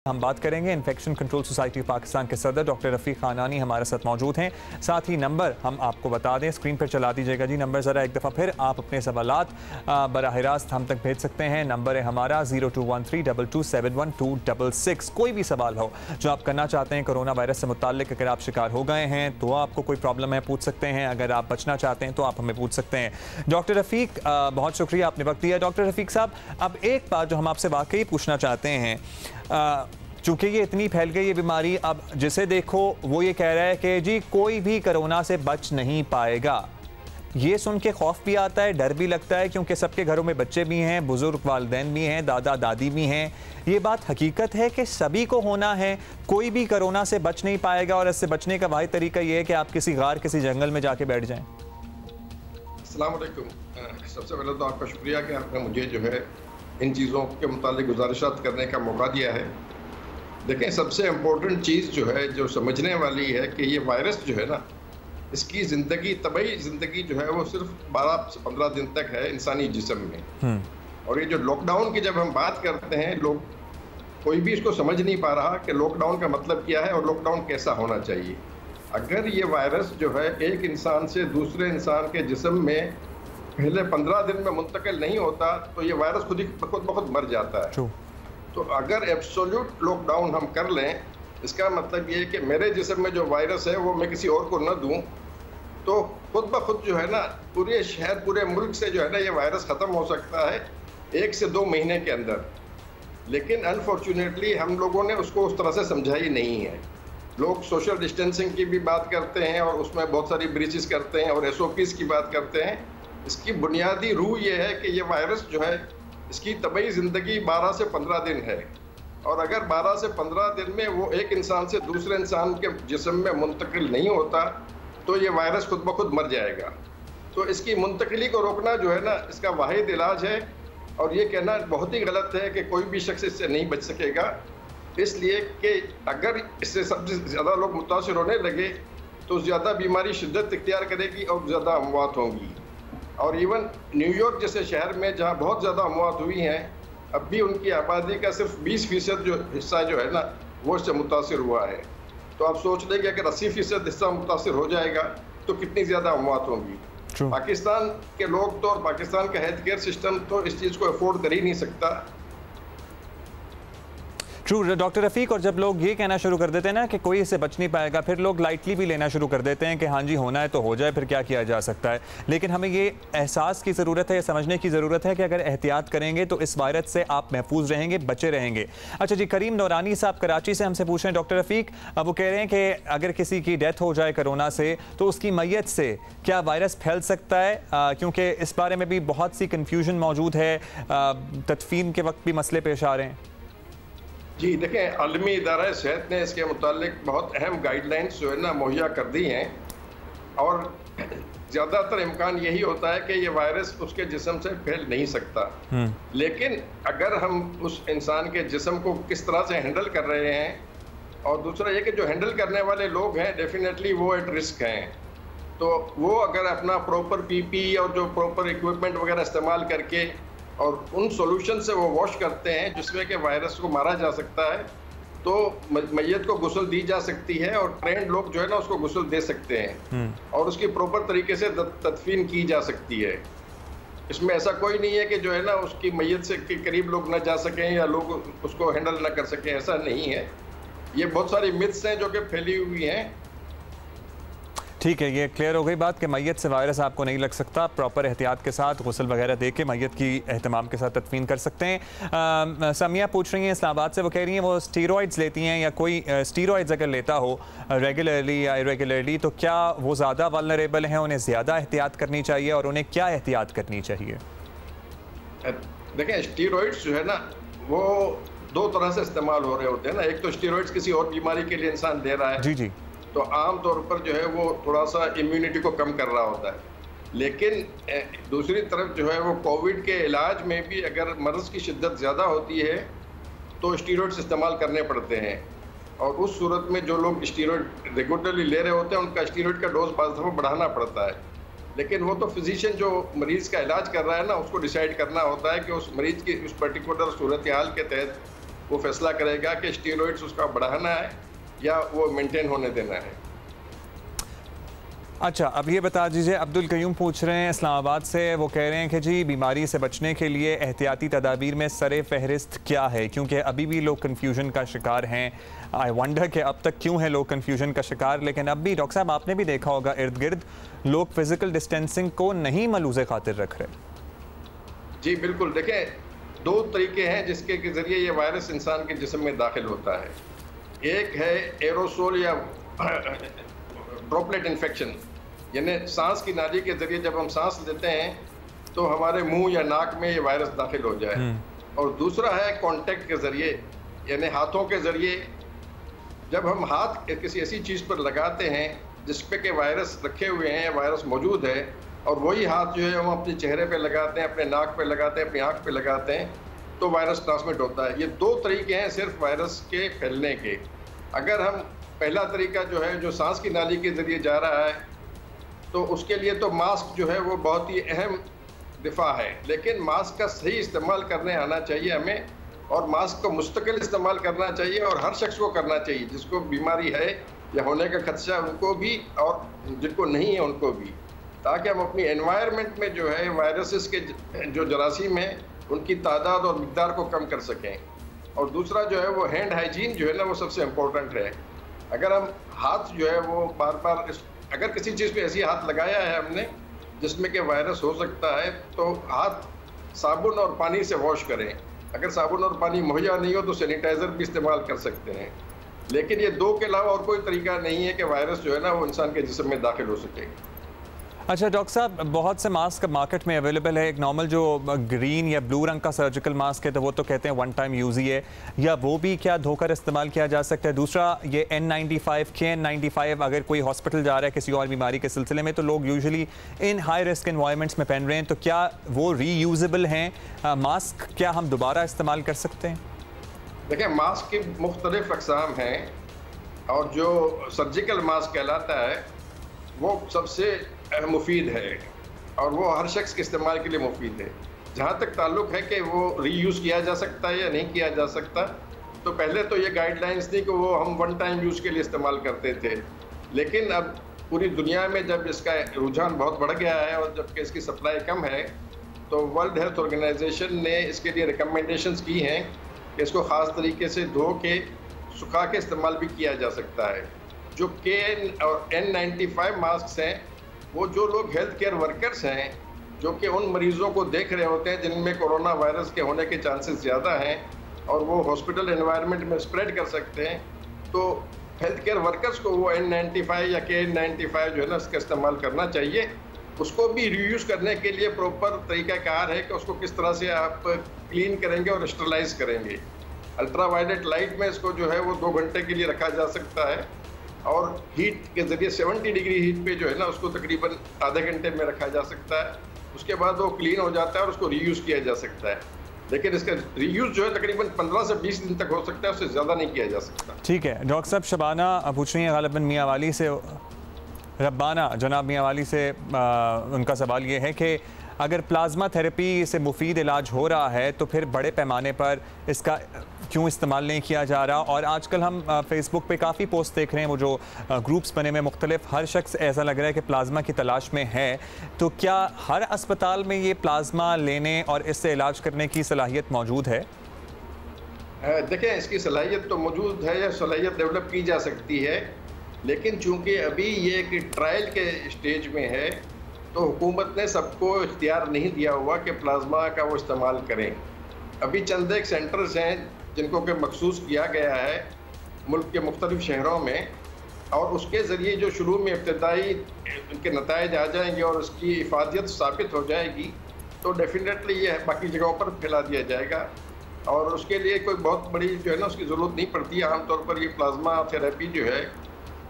हम बात करेंगे। इन्फेक्शन कंट्रोल सोसाइटी पाकिस्तान के सदर डॉक्टर रफ़ीक खानानी हमारे साथ मौजूद हैं। साथ ही नंबर हम आपको बता दें, स्क्रीन पर चला दीजिएगा जी नंबर ज़रा एक दफ़ा फिर। आप अपने सवालात बराह रास्त हम तक भेज सकते हैं। नंबर है हमारा 0213227126। कोई भी सवाल हो जो आप करना चाहते हैं कोरोना वायरस से मुताल्लिक, अगर आप शिकार हो गए हैं तो आपको कोई प्रॉब्लम है पूछ सकते हैं, अगर आप बचना चाहते हैं तो आप हमें पूछ सकते हैं। डॉक्टर रफ़ीक बहुत शुक्रिया आपने वक्त दिया। डॉक्टर रफ़ीक साहब, अब एक बात जो हम आपसे वाकई पूछना चाहते हैं, चूँकि ये इतनी फैल गई ये बीमारी, अब जिसे देखो वो ये कह रहा है कि जी कोई भी कोरोना से बच नहीं पाएगा। ये सुन के खौफ भी आता है, डर भी लगता है, क्योंकि सबके घरों में बच्चे भी हैं, बुजुर्ग वालिदैन भी हैं, दादा दादी भी हैं। ये बात हकीकत है कि सभी को होना है, कोई भी कोरोना से बच नहीं पाएगा और इससे बचने का वाहिद तरीका ये है कि आप किसी गार, किसी जंगल में जाके बैठ जाएं? अस्सलाम वालेकुम। सबसे पहले तो आपका शुक्रिया कि आपने मुझे जो है इन चीज़ों के मुतालिक गुजारिशात करने का मौका दिया है। देखें, सबसे इम्पोर्टेंट चीज़ जो है, जो समझने वाली है कि ये वायरस जो है ना, इसकी ज़िंदगी, तबई ज़िंदगी जो है वो सिर्फ 12 से 15 दिन तक है इंसानी जिस्म में। और ये जो लॉकडाउन की जब हम बात करते हैं, लोग कोई भी इसको समझ नहीं पा रहा कि लॉकडाउन का मतलब क्या है और लॉकडाउन कैसा होना चाहिए। अगर ये वायरस जो है एक इंसान से दूसरे इंसान के जिस्म में पहले 15 दिन में मुंतकिल नहीं होता तो ये वायरस खुद ब खुद मर जाता है। तो अगर एब्सोल्यूट लॉकडाउन हम कर लें, इसका मतलब ये है कि मेरे जिस्म में जो वायरस है वो मैं किसी और को न दूं, तो खुद ब खुद जो है ना पूरे शहर, पूरे मुल्क से जो है ना ये वायरस ख़त्म हो सकता है 1 से 2 महीने के अंदर। लेकिन अनफॉर्चुनेटली हम लोगों ने उसको उस तरह से समझा ही नहीं है। लोग सोशल डिस्टेंसिंग की भी बात करते हैं और उसमें बहुत सारी ब्रीचेस करते हैं और SOPs की बात करते हैं। इसकी बुनियादी रूह ये है कि ये वायरस जो है, इसकी तबई ज़िंदगी 12 से 15 दिन है, और अगर 12 से 15 दिन में वो एक इंसान से दूसरे इंसान के जिस्म में मुंतकिल नहीं होता तो ये वायरस खुद ब खुद मर जाएगा। तो इसकी मुंतकिली को रोकना जो है ना, इसका वाहिद इलाज है। और ये कहना बहुत ही गलत है कि कोई भी शख्स इससे नहीं बच सकेगा, इसलिए कि अगर इससे सबसे ज़्यादा लोग मुतासिर होने लगे तो ज़्यादा बीमारी शिद्दत इख्तियार करेगी और ज़्यादा अमवात होंगी। और इवन न्यूयॉर्क जैसे शहर में जहाँ बहुत ज़्यादा अमवात हुई हैं, अब भी उनकी आबादी का सिर्फ 20% जो हिस्सा जो है ना वो इससे मुतासिर हुआ है। तो आप सोच लें कि अगर 80% हिस्सा मुतासिर हो जाएगा तो कितनी ज़्यादा अमवात होंगी। पाकिस्तान के लोग तो और पाकिस्तान का हेल्थ केयर सिस्टम तो इस चीज़ को अफोर्ड कर ही नहीं सकता। ट्रू डॉक्टर रफ़ीक, और जब लोग ये कहना शुरू कर देते हैं ना कि कोई इससे बच नहीं पाएगा, फिर लोग लाइटली भी लेना शुरू कर देते हैं कि हाँ जी होना है तो हो जाए, फिर क्या किया जा सकता है। लेकिन हमें ये एहसास की ज़रूरत है, ये समझने की ज़रूरत है कि अगर एहतियात करेंगे तो इस वायरस से आप महफूज रहेंगे, बचे रहेंगे। अच्छा जी, करीम नौरानी साहब कराची से हमसे पूछ रहे हैं डॉक्टर रफ़ीक, अब वो कह रहे हैं कि अगर किसी की डेथ हो जाए कोरोना से तो उसकी मैयत से क्या वायरस फैल सकता है, क्योंकि इस बारे में भी बहुत सी कन्फ्यूजन मौजूद है, तदफीन के वक्त भी मसले पेश आ रहे हैं। जी देखें, आलमी इदारा सेहत ने इसके मुतालिक बहुत अहम गाइडलाइंस जो है ना मुहैया कर दी हैं, और ज़्यादातर इम्कान यही होता है कि ये वायरस उसके जिस्म से फैल नहीं सकता। लेकिन अगर हम उस इंसान के जिस्म को किस तरह से हैंडल कर रहे हैं, और दूसरा ये कि जो हैंडल करने वाले लोग हैं डेफिनेटली वो एट रिस्क हैं, तो वो अगर अपना प्रॉपर PPE और जो प्रॉपर इक्विपमेंट वगैरह इस्तेमाल करके और उन सॉल्यूशन से वो वॉश करते हैं जिसमें कि वायरस को मारा जा सकता है, तो मैयत को गुस्ल दी जा सकती है और ट्रेंड लोग जो है ना उसको गुस्ल दे सकते हैं और उसकी प्रॉपर तरीके से तदफीन की जा सकती है। इसमें ऐसा कोई नहीं है कि जो है ना उसकी मैयत से के करीब लोग न जा सकें या लोग उसको हैंडल न कर सकें, ऐसा नहीं है। ये बहुत सारी मिथ्स हैं जो कि फैली हुई हैं। ठीक है, ये क्लियर हो गई बात कि मैयत से वायरस आपको नहीं लग सकता। प्रॉपर एहतियात के साथ गुस्ल वगैरह दे के मैयत की एहतमाम के साथ तदफीन कर सकते हैं। समिया पूछ रही हैं इस्लामाबाद से, वो कह रही हैं वो स्टीरॉइड्स लेती हैं, या कोई स्टीरॉइड्स अगर लेता हो रेगुलरली या इरेगुलरली तो क्या वो ज़्यादा वल्नरेबल हैं, उन्हें ज़्यादा एहतियात करनी चाहिए और उन्हें क्या एहतियात करनी चाहिए? देखें, स्टीरॉइड्स जो है ना वो 2 तरह से इस्तेमाल हो रहे होते हैं ना। एक तो स्टीरॉइड्स किसी और बीमारी के लिए इंसान ले रहा है, जी जी, तो आम तौर पर जो है वो थोड़ा सा इम्यूनिटी को कम कर रहा होता है। लेकिन दूसरी तरफ जो है वो कोविड के इलाज में भी अगर मर्ज़ की शिद्दत ज़्यादा होती है तो स्टीरॉइड्स इस्तेमाल करने पड़ते हैं, और उस सूरत में जो लोग स्टीरॉइड रेगुलरली ले रहे होते हैं उनका स्टीरॉइड का डोज 5 दफ़ा बढ़ाना पड़ता है। लेकिन वो तो फिजिशियन जो मरीज़ का इलाज कर रहा है ना उसको डिसाइड करना होता है कि उस मरीज़ की उस पर्टिकुलर सूरत हाल के तहत वो फैसला करेगा कि स्टेरॉइड्स उसका बढ़ाना है या वो मेंटेन होने देना है। अच्छा, अब ये बता दीजिए, अब्दुल कयूम पूछ रहे हैं इस्लामाबाद से, वो कह रहे हैं कि जी बीमारी से बचने के लिए एहतियाती तदाबीर में सरे फहरिस्त क्या है, क्योंकि अभी भी लोग कन्फ्यूजन का शिकार हैं। आई वंडर कि अब तक क्यों है लोग कन्फ्यूजन का शिकार, लेकिन अब भी डॉक्टर साहब आपने भी देखा होगा इर्द गिर्द लोग फिजिकल डिस्टेंसिंग को नहीं मलूज़े खातिर रख रहे। जी बिल्कुल, देखें 2 तरीके हैं जिसके के ज़रिए ये वायरस इंसान के जिस्म में दाखिल होता है। एक है एरोसोल या ड्रॉपलेट इन्फेक्शन, यानी सांस की नाली के ज़रिए जब हम सांस लेते हैं तो हमारे मुंह या नाक में ये वायरस दाखिल हो जाए। और दूसरा है कांटेक्ट के ज़रिए, यानी हाथों के ज़रिए जब हम हाथ किसी ऐसी चीज़ पर लगाते हैं जिस पे के वायरस रखे हुए हैं, वायरस मौजूद है, और वही हाथ जो है हम अपने चेहरे पे लगाते हैं, अपने नाक पे लगाते हैं, अपनी आँख पे लगाते हैं, तो वायरस ट्रांसमिट होता है। ये 2 तरीके हैं सिर्फ वायरस के फैलने के। अगर हम पहला तरीका जो है जो सांस की नाली के ज़रिए जा रहा है, तो उसके लिए तो मास्क जो है वो बहुत ही अहम दिफा है, लेकिन मास्क का सही इस्तेमाल करने आना चाहिए हमें, और मास्क को मुस्तकिल इस्तेमाल करना चाहिए, और हर शख्स को करना चाहिए जिसको बीमारी है या होने का खदशा उनको भी और जिनको नहीं है उनको भी, ताकि हम अपनी एनवायरनमेंट में जो है वायरसेस के जो जरासीम हैं उनकी तादाद और मिकदार को कम कर सकें। और दूसरा जो है वो हैंड हाइजीन जो है ना वो सबसे इम्पोर्टेंट है। अगर हम हाथ जो है वो बार बार अगर किसी चीज़ पे ऐसी हाथ लगाया है हमने जिसमें कि वायरस हो सकता है, तो हाथ साबुन और पानी से वॉश करें। अगर साबुन और पानी मुहैया नहीं हो तो सैनिटाइज़र भी इस्तेमाल कर सकते हैं, लेकिन ये 2 के अलावा और कोई तरीका नहीं है कि वायरस जो है ना वो इंसान के जिस्म में दाखिल हो सके। अच्छा डॉक्टर साहब, बहुत से मास्क मार्केट में अवेलेबल है। एक नॉर्मल जो ग्रीन या ब्लू रंग का सर्जिकल मास्क है तो वो तो कहते हैं 1 टाइम यूज़ ही है, या वो भी क्या धोकर इस्तेमाल किया जा सकता है? दूसरा ये N95 KN95 अगर कोई हॉस्पिटल जा रहा है किसी और बीमारी के सिलसिले में, तो लोग usually in high risk environments में पहन रहे हैं, तो क्या वो रीयूजेबल हैं मास्क? क्या हम दोबारा इस्तेमाल कर सकते हैं? देखिए, मास्क की मुख्तलिफ अक़साम हैं, और जो सर्जिकल मास्क कहलाता है वो सबसे मुफीद है, और वो हर शख्स के इस्तेमाल के लिए मुफीद है। जहाँ तक ताल्लुक़ है कि वो रीयूज़ किया जा सकता है या नहीं किया जा सकता, तो पहले तो ये गाइडलाइंस थी कि वो हम 1 टाइम यूज़ के लिए इस्तेमाल करते थे, लेकिन अब पूरी दुनिया में जब इसका रुझान बहुत बढ़ गया है और जबकि इसकी सप्लाई कम है, तो वर्ल्ड हेल्थ ऑर्गेनाइजेशन ने इसके लिए रिकमेंडेशंस की हैं कि इसको ख़ास तरीके से धो के सुखा के इस्तेमाल भी किया जा सकता है। जो KN और N95 मास्क हैं, वो जो लोग हेल्थ केयर वर्कर्स हैं जो कि उन मरीज़ों को देख रहे होते हैं जिनमें कोरोना वायरस के होने के चांसेस ज़्यादा हैं और वो हॉस्पिटल एनवायरनमेंट में स्प्रेड कर सकते हैं, तो हेल्थ केयर वर्कर्स को वो N95 या KN95 जो है ना इसका इस्तेमाल करना चाहिए। उसको भी रीयूज़ करने के लिए प्रॉपर तरीक़ाकार है कि उसको किस तरह से आप क्लीन करेंगे और स्टरलाइज करेंगे। अल्ट्रा वायलेट लाइट में इसको जो है वो 2 घंटे के लिए रखा जा सकता है, और हीट के ज़रिए 70 डिग्री हीट पे जो है ना उसको तकरीबन आधे घंटे में रखा जा सकता है। उसके बाद वो क्लीन हो जाता है और उसको रीयूज़ किया जा सकता है, लेकिन इसका रीयूज़ जो है तकरीबन 15 से 20 दिन तक हो सकता है, उससे ज़्यादा नहीं किया जा सकता। ठीक है डॉक्टर साहब, शबाना पूछ रही हैं गालिबन मियाँ वाली से, रब्बाना जनाब मियाँ वाली से, उनका सवाल ये है कि अगर प्लाज्मा थेरेपी से मुफीद इलाज हो रहा है तो फिर बड़े पैमाने पर इसका क्यों इस्तेमाल नहीं किया जा रहा? और आजकल हम फेसबुक पे काफ़ी पोस्ट देख रहे हैं, वो जो ग्रुप्स बने में मुख्तलिफ, हर शख्स ऐसा लग रहा है कि प्लाज्मा की तलाश में है, तो क्या हर अस्पताल में ये प्लाज्मा लेने और इससे इलाज करने की सलाहियत मौजूद है? देखें, इसकी सलाहियत तो मौजूद है या सलाहियत डेवलप की जा सकती है, लेकिन चूँकि अभी ये कि ट्रायल के स्टेज में है, तो हुकूमत ने सबको इख्तियार नहीं दिया हुआ कि प्लाज्मा का वो इस्तेमाल करें। अभी चंद एक सेंटर्स हैं जिनको कि मखसूस किया गया है मुल्क के मुख्तलिफ शहरों में, और उसके ज़रिए जो शुरू में इब्तदाई उनके नताइज आ जाएंगे और उसकी इफादियत साबित हो जाएगी, तो डेफिनेटली ये बाकी जगहों पर फैला दिया जाएगा, और उसके लिए कोई बहुत बड़ी जो है ना उसकी ज़रूरत नहीं पड़ती है। आमतौर पर ये प्लाज्मा थेरेपी जो है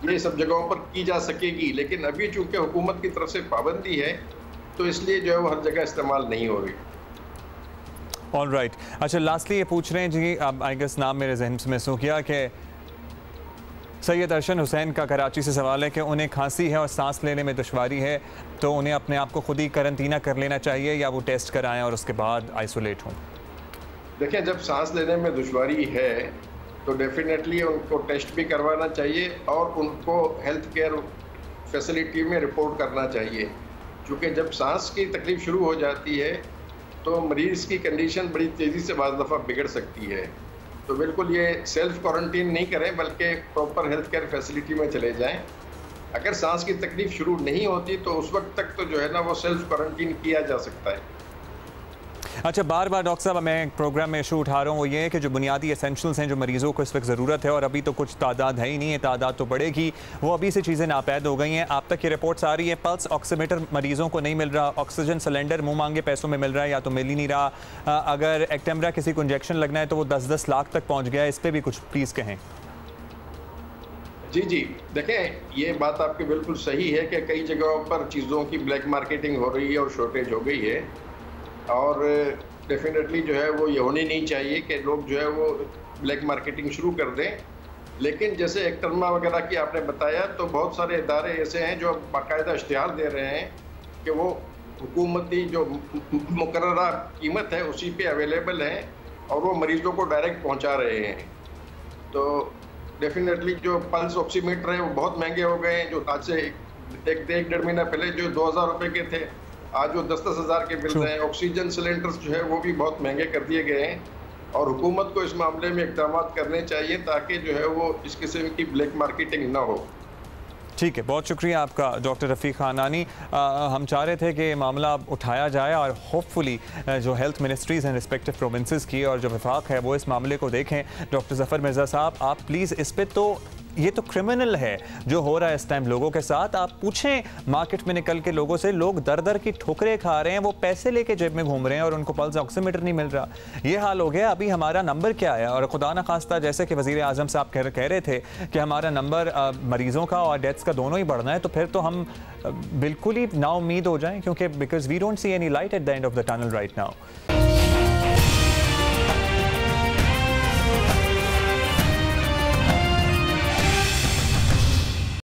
ये सब जगहों पर की जा सकेगी, लेकिन अभी चूँकि हुकूमत की तरफ से पाबंदी है तो इसलिए जो है वो हर जगह इस्तेमाल नहीं हो रही। All right. अच्छा, लास्टली ये पूछ रहे हैं जी, अब आई गेस नाम मेरे जहन में सो किया कि सैयद अर्शन हुसैन का कराची से सवाल है कि उन्हें खांसी है और सांस लेने में दुश्वारी है, तो उन्हें अपने आप को खुद ही करंतना कर लेना चाहिए या वो टेस्ट कराएं और उसके बाद आइसोलेट हों? देखें, जब सांस लेने में दुश्वारी है तो डेफिनेटली उनको टेस्ट भी करवाना चाहिए और उनको हेल्थ केयर फैसिलिटी में रिपोर्ट करना चाहिए, क्योंकि जब सांस की तकलीफ शुरू हो जाती है तो मरीज़ की कंडीशन बड़ी तेज़ी से बाज़ दफ़ा बिगड़ सकती है। तो बिल्कुल ये सेल्फ क्वारंटीन नहीं करें, बल्कि प्रॉपर हेल्थ केयर फैसिलिटी में चले जाएं। अगर सांस की तकलीफ शुरू नहीं होती तो उस वक्त तक तो जो है ना वो सेल्फ क्वारंटीन किया जा सकता है। अच्छा, बार बार डॉक्टर साहब मैं प्रोग्राम में इशू उठा रहा हूँ, वो ये है कि जो बुनियादी एसेंशियल्स हैं जो मरीज़ों को इस वक्त ज़रूरत है, और अभी तो कुछ तादाद है ही नहीं है, तादाद तो बढ़ेगी, वो अभी से चीज़ें नापैद हो गई हैं। आप तक ये रिपोर्ट्स आ रही है पल्स ऑक्सीमीटर मरीज़ों को नहीं मिल रहा, ऑक्सीजन सिलेंडर मुँह मांगे पैसों में मिल रहा है या तो मिल ही नहीं रहा, अगर एक्टेम्बरा किसी को इंजेक्शन लगना है तो वो 10-10 लाख तक पहुँच गया है। इस पर भी कुछ प्लीज़ कहें। जी जी, देखें, ये बात आपकी बिल्कुल सही है कि कई जगहों पर चीज़ों की ब्लैक मार्केटिंग हो रही है और शॉर्टेज हो गई है, और डेफिनेटली जो है वो ये होनी नहीं चाहिए कि लोग जो है वो ब्लैक मार्केटिंग शुरू कर दें। लेकिन जैसे एक्टर्मा वगैरह की आपने बताया, तो बहुत सारे इदारे ऐसे हैं जो बाकायदा इश्तिहार दे रहे हैं कि वो हुकूमती जो मुकर्ररा कीमत है उसी पे अवेलेबल है और वो मरीज़ों को डायरेक्ट पहुंचा रहे हैं। तो डेफिनेटली जो पल्स ऑक्सीमीटर है वो बहुत महंगे हो गए हैं, जो आज से एक 1.5 महीना पहले जो 2000 रुपये के थे, आज वो 10-10 हज़ार के मिल रहे हैं। ऑक्सीजन सिलेंडर्स जो है वो भी बहुत महंगे कर दिए गए हैं, और हुकूमत को इस मामले में इक़दाम करने चाहिए ताकि जो है वो इस किस्म की ब्लैक मार्केटिंग ना हो। ठीक है, बहुत शुक्रिया आपका डॉक्टर रफ़ीक खानानी। हम चाह रहे थे कि मामला उठाया जाए और होपफुली जो हेल्थ मिनिस्ट्रीज़ हैं रिस्पेक्टिव प्रोविंसेस की और जो वफाक है वो इस मामले को देखें। डॉक्टर ज़फ़र मिर्ज़ा साहब, आप प्लीज़ इस पे, तो ये तो क्रिमिनल है जो हो रहा है इस टाइम लोगों के साथ। आप पूछें मार्केट में निकल के लोगों से, लोग दर दर की ठोकरें खा रहे हैं, वो पैसे लेके जेब में घूम रहे हैं और उनको पल्स ऑक्सीमीटर नहीं मिल रहा। ये हाल हो गया। अभी हमारा नंबर क्या है, और खुदा न खास्ता जैसे कि वज़ीर आज़म साहब कह रहे थे कि हमारा नंबर मरीज़ों का और डेथ्स का दोनों ही बढ़ना है, तो फिर तो हम बिल्कुल ही नाउम्मीद हो जाएं, क्योंकि because we don't see any light at the end of the tunnel right now.